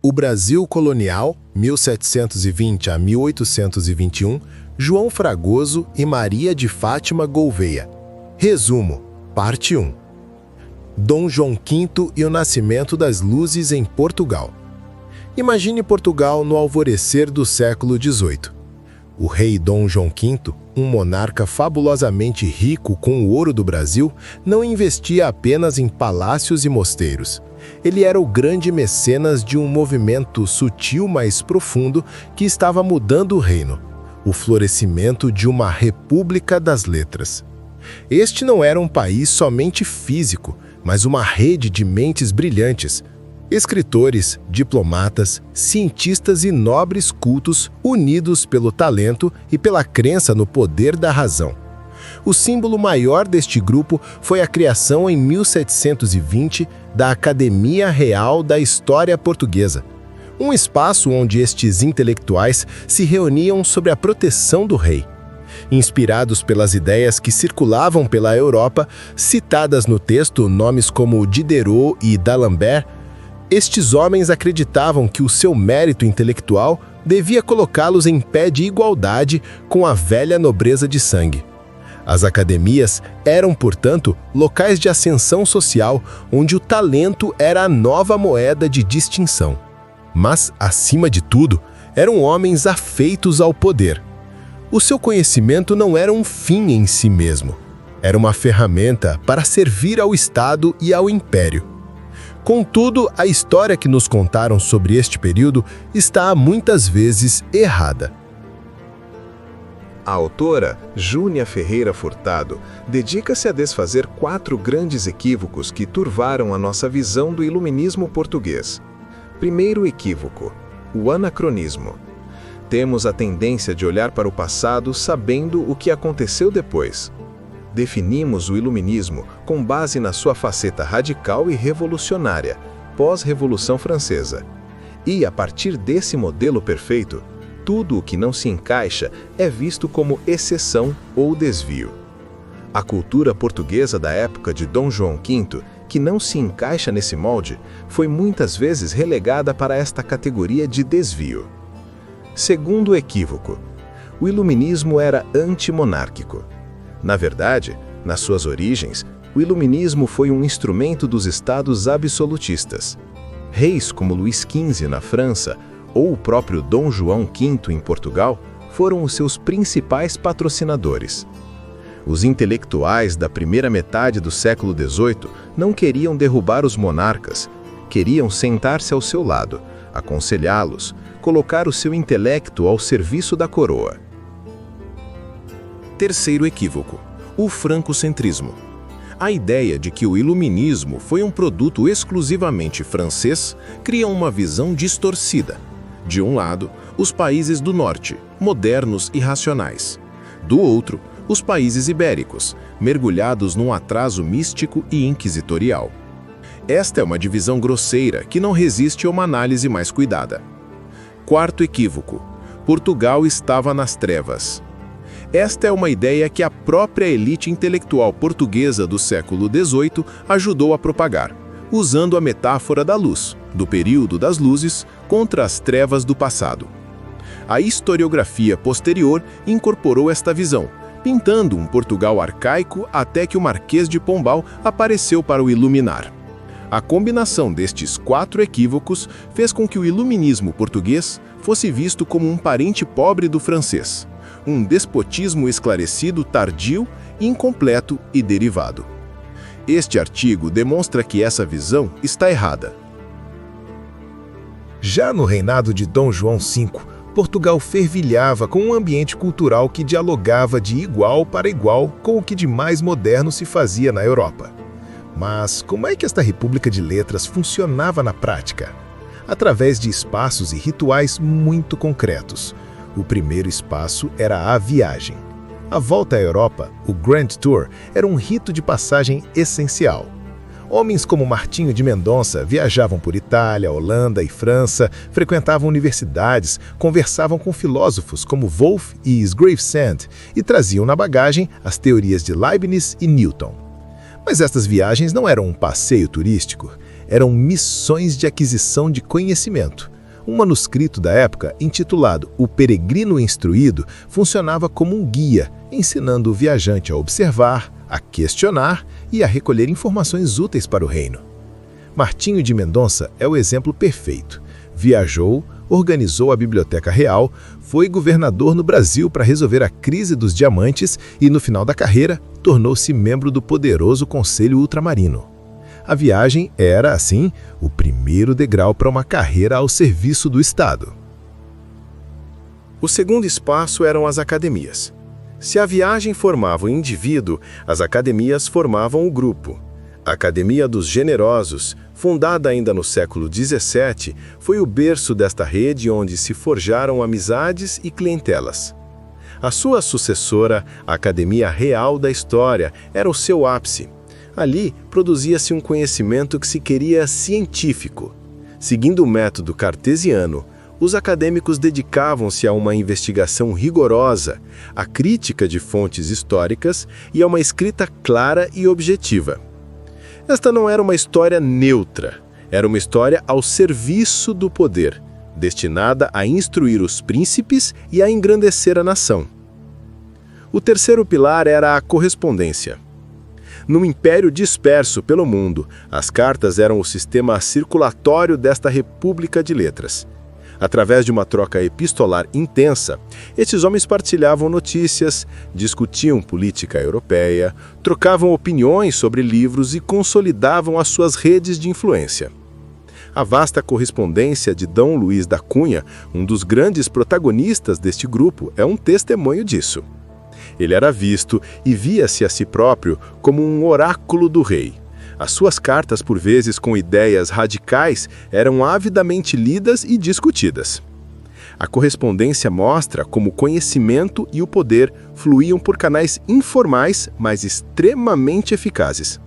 O Brasil colonial, 1720 a 1821, João Fragoso e Maria de Fátima Gouveia. Resumo, parte 1. Dom João V e o nascimento das luzes em Portugal. Imagine Portugal no alvorecer do século XVIII. O rei Dom João V, um monarca fabulosamente rico com o ouro do Brasil, não investia apenas em palácios e mosteiros. Ele era o grande mecenas de um movimento sutil, mas profundo, que estava mudando o reino: o florescimento de uma república das letras. Este não era um país somente físico, mas uma rede de mentes brilhantes, escritores, diplomatas, cientistas e nobres cultos unidos pelo talento e pela crença no poder da razão. O símbolo maior deste grupo foi a criação em 1720 da Academia Real da História Portuguesa, um espaço onde estes intelectuais se reuniam sob a proteção do rei. Inspirados pelas ideias que circulavam pela Europa, citadas no texto nomes como Diderot e D'Alembert, estes homens acreditavam que o seu mérito intelectual devia colocá-los em pé de igualdade com a velha nobreza de sangue. As academias eram, portanto, locais de ascensão social, onde o talento era a nova moeda de distinção. Mas, acima de tudo, eram homens afeitos ao poder. O seu conhecimento não era um fim em si mesmo. Era uma ferramenta para servir ao Estado e ao Império. Contudo, a história que nos contaram sobre este período está muitas vezes errada. A autora, Júnia Ferreira Furtado, dedica-se a desfazer 4 grandes equívocos que turvaram a nossa visão do iluminismo português. Primeiro equívoco: o anacronismo. Temos a tendência de olhar para o passado sabendo o que aconteceu depois. Definimos o iluminismo com base na sua faceta radical e revolucionária, pós-Revolução Francesa. E, a partir desse modelo perfeito, tudo o que não se encaixa é visto como exceção ou desvio. A cultura portuguesa da época de Dom João V, que não se encaixa nesse molde, foi muitas vezes relegada para esta categoria de desvio. Segundo equívoco: o iluminismo era antimonárquico. Na verdade, nas suas origens, o iluminismo foi um instrumento dos estados absolutistas. Reis como Luís XV na França ou o próprio Dom João V em Portugal foram os seus principais patrocinadores. Os intelectuais da primeira metade do século XVIII não queriam derrubar os monarcas, queriam sentar-se ao seu lado, aconselhá-los, colocar o seu intelecto ao serviço da coroa. Terceiro equívoco: o francocentrismo. A ideia de que o iluminismo foi um produto exclusivamente francês cria uma visão distorcida. De um lado, os países do norte, modernos e racionais. Do outro, os países ibéricos, mergulhados num atraso místico e inquisitorial. Esta é uma divisão grosseira que não resiste a uma análise mais cuidada. Quarto equívoco: Portugal estava nas trevas. Esta é uma ideia que a própria elite intelectual portuguesa do século XVIII ajudou a propagar, usando a metáfora da luz, do período das luzes, contra as trevas do passado. A historiografia posterior incorporou esta visão, pintando um Portugal arcaico até que o Marquês de Pombal apareceu para o iluminar. A combinação destes 4 equívocos fez com que o iluminismo português fosse visto como um parente pobre do francês, um despotismo esclarecido tardio, incompleto e derivado. Este artigo demonstra que essa visão está errada. Já no reinado de Dom João V, Portugal fervilhava com um ambiente cultural que dialogava de igual para igual com o que de mais moderno se fazia na Europa. Mas como é que esta república de letras funcionava na prática? Através de espaços e rituais muito concretos. O primeiro espaço era a viagem. A volta à Europa, o Grand Tour, era um rito de passagem essencial. Homens como Martinho de Mendonça viajavam por Itália, Holanda e França, frequentavam universidades, conversavam com filósofos como Wolff e Gravesend e traziam na bagagem as teorias de Leibniz e Newton. Mas estas viagens não eram um passeio turístico, eram missões de aquisição de conhecimento. Um manuscrito da época, intitulado O Peregrino Instruído, funcionava como um guia, ensinando o viajante a observar, a questionar e a recolher informações úteis para o reino. Martinho de Mendonça é o exemplo perfeito. Viajou, organizou a Biblioteca Real, foi governador no Brasil para resolver a crise dos diamantes e, no final da carreira, tornou-se membro do poderoso Conselho Ultramarino. A viagem era, assim, o primeiro degrau para uma carreira ao serviço do Estado. O segundo espaço eram as academias. Se a viagem formava o indivíduo, as academias formavam o grupo. A Academia dos Generosos, fundada ainda no século XVII, foi o berço desta rede onde se forjaram amizades e clientelas. A sua sucessora, a Academia Real da História, era o seu ápice. Ali produzia-se um conhecimento que se queria científico. Seguindo o método cartesiano, os acadêmicos dedicavam-se a uma investigação rigorosa, à crítica de fontes históricas e a uma escrita clara e objetiva. Esta não era uma história neutra, era uma história ao serviço do poder, destinada a instruir os príncipes e a engrandecer a nação. O terceiro pilar era a correspondência. Num império disperso pelo mundo, as cartas eram o sistema circulatório desta república de letras. Através de uma troca epistolar intensa, estes homens partilhavam notícias, discutiam política europeia, trocavam opiniões sobre livros e consolidavam as suas redes de influência. A vasta correspondência de D. Luís da Cunha, um dos grandes protagonistas deste grupo, é um testemunho disso. Ele era visto e via-se a si próprio como um oráculo do rei. As suas cartas, por vezes com ideias radicais, eram avidamente lidas e discutidas. A correspondência mostra como o conhecimento e o poder fluíam por canais informais, mas extremamente eficazes.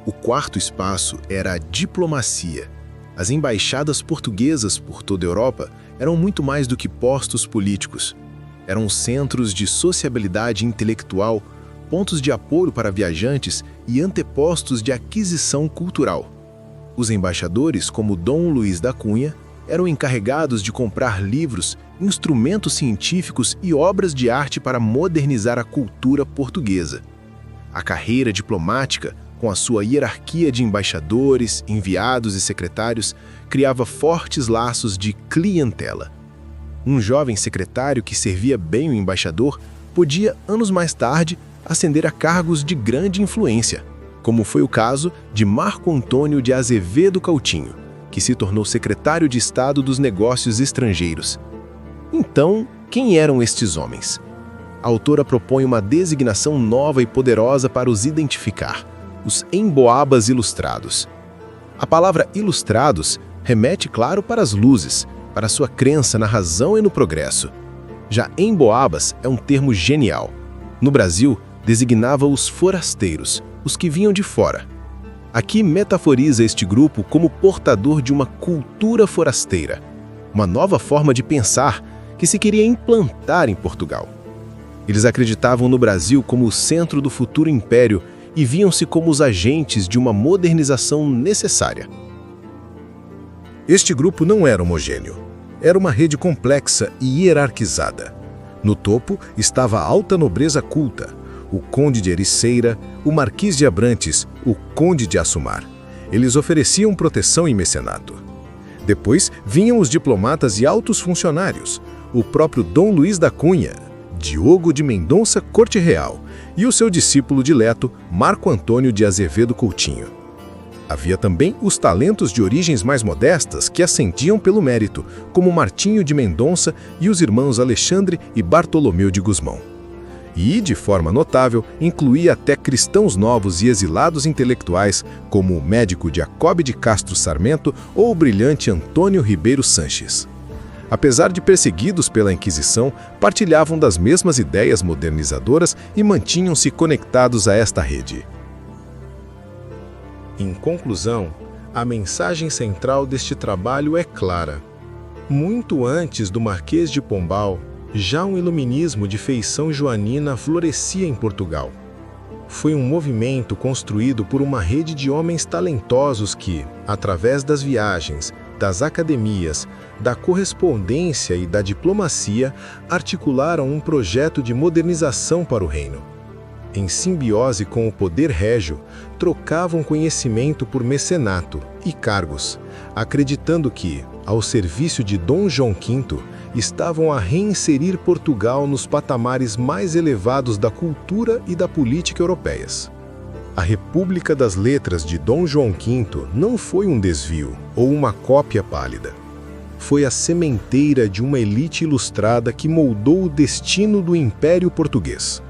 O quarto espaço era a diplomacia. As embaixadas portuguesas por toda a Europa eram muito mais do que postos políticos. Eram centros de sociabilidade intelectual, pontos de apoio para viajantes e antepostos de aquisição cultural. Os embaixadores, como D. Luís da Cunha, eram encarregados de comprar livros, instrumentos científicos e obras de arte para modernizar a cultura portuguesa. A carreira diplomática, com a sua hierarquia de embaixadores, enviados e secretários, criava fortes laços de clientela. Um jovem secretário que servia bem o embaixador podia, anos mais tarde, ascender a cargos de grande influência, como foi o caso de Marco Antônio de Azevedo Coutinho, que se tornou secretário de Estado dos Negócios Estrangeiros. Então, quem eram estes homens? A autora propõe uma designação nova e poderosa para os identificar: os emboabas ilustrados. A palavra ilustrados remete, claro, para as luzes, para sua crença na razão e no progresso. Já emboabas é um termo genial. No Brasil, designava os forasteiros, os que vinham de fora. Aqui metaforiza este grupo como portador de uma cultura forasteira, uma nova forma de pensar que se queria implantar em Portugal. Eles acreditavam no Brasil como o centro do futuro império e viam-se como os agentes de uma modernização necessária. Este grupo não era homogêneo. Era uma rede complexa e hierarquizada. No topo estava a alta nobreza culta, o conde de Ericeira, o marquês de Abrantes, o conde de Assumar. Eles ofereciam proteção e mecenato. Depois vinham os diplomatas e altos funcionários, o próprio D. Luís da Cunha, Diogo de Mendonça Corte Real e o seu discípulo dileto Marco Antônio de Azevedo Coutinho. Havia também os talentos de origens mais modestas que ascendiam pelo mérito, como Martinho de Mendonça e os irmãos Alexandre e Bartolomeu de Gusmão. E, de forma notável, incluía até cristãos novos e exilados intelectuais, como o médico Jacob de Castro Sarmento ou o brilhante Antônio Ribeiro Sanches. Apesar de perseguidos pela Inquisição, partilhavam das mesmas ideias modernizadoras e mantinham-se conectados a esta rede. Em conclusão, a mensagem central deste trabalho é clara. Muito antes do Marquês de Pombal, já um iluminismo de feição joanina florescia em Portugal. foi um movimento construído por uma rede de homens talentosos que, através das viagens, das academias, da correspondência e da diplomacia, articularam um projeto de modernização para o reino. Em simbiose com o poder régio, trocavam conhecimento por mecenato e cargos, acreditando que, ao serviço de Dom João V, estavam a reinserir Portugal nos patamares mais elevados da cultura e da política europeias. A República das Letras de Dom João V não foi um desvio ou uma cópia pálida. Foi a sementeira de uma elite ilustrada que moldou o destino do Império Português.